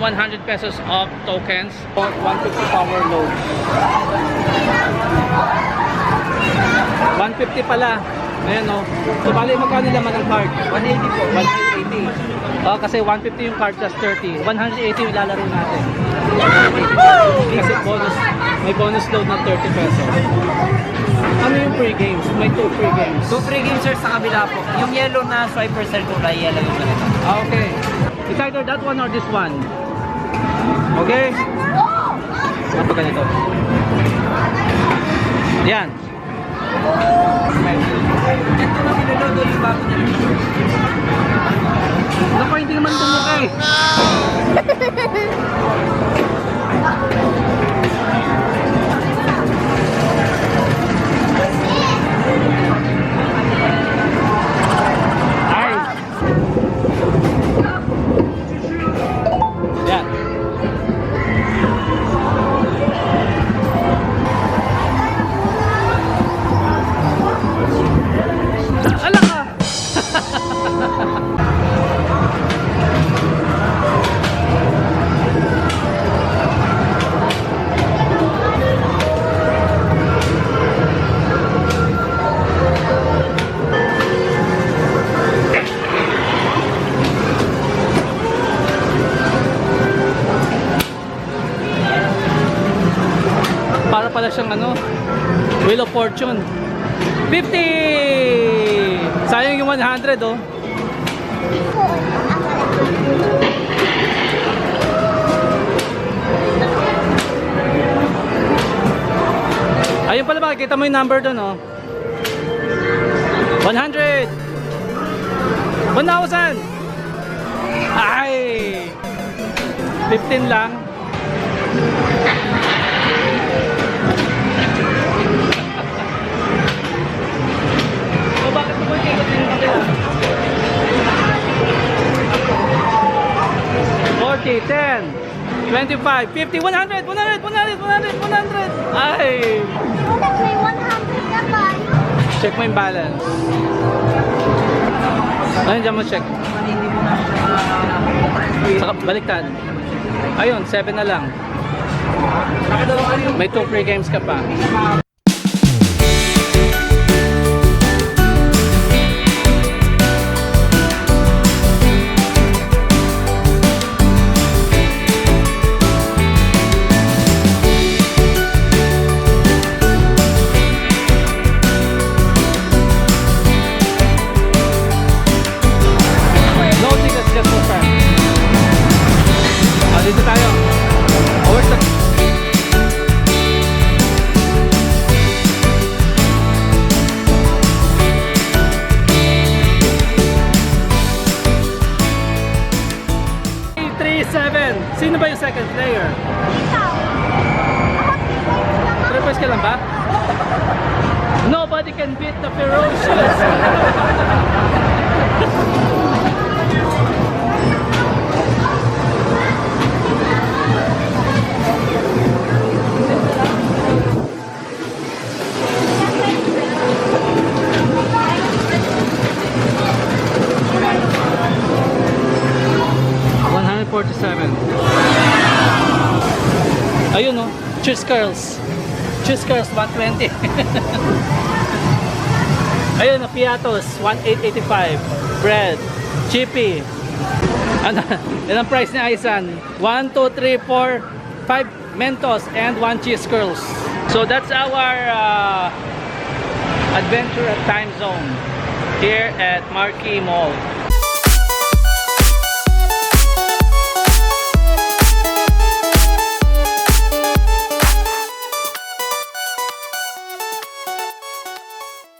100 pesos of tokens. 150 power load. 150 pala. Ayan o. So bali magkano naman ang card? 180 po. 180. Oh, kasi 150 yung card plus 30. 180 yung lalaro natin. Kasi bonus, may bonus load na 30 pesos. Ano yung free games? May 2 free games. 2 free games sir sa kabila po. Yung yellow na swiper sir, kulay yellow yung ganito. Ah, okay. It's either that one or this one. Okay? Ano pa ganito? Yan. Ito na pinulog yung bago niya. Naku, hindi naman tumukay. Ay. Yan. Ala ka. Para pala siyang ano, Wheel of Fortune. 50! Sayang yung 100 oh. Ayun pala, makikita mo yung number doon oh. 100! 1,000! Ay! 15 lang. Bakit mo ba ikot yung kapila? 40, 10, 25, 50, 100, 100, 100, 100, 100. Ay! May 100 na ba? Check mo yung balance. Ayun, dyan mo check. Saka baliktad. Ayun, 7 na lang. May 2 free games ka pa. Dito tayo. Over to 3-7. Sino ba yung second player? Ikaw. 3 points ka lang ba? Nobody can beat the ferocious. Ayun oh, cheese curls. Cheese curls 120. Ayun oh, piatos 1885. Bread, chippy. Ano, yan ang price ni Aisan. 1, 2, 3, 4, 5 Mentos and 1 cheese curls. So that's our adventure at Timezone here at Marquee Mall.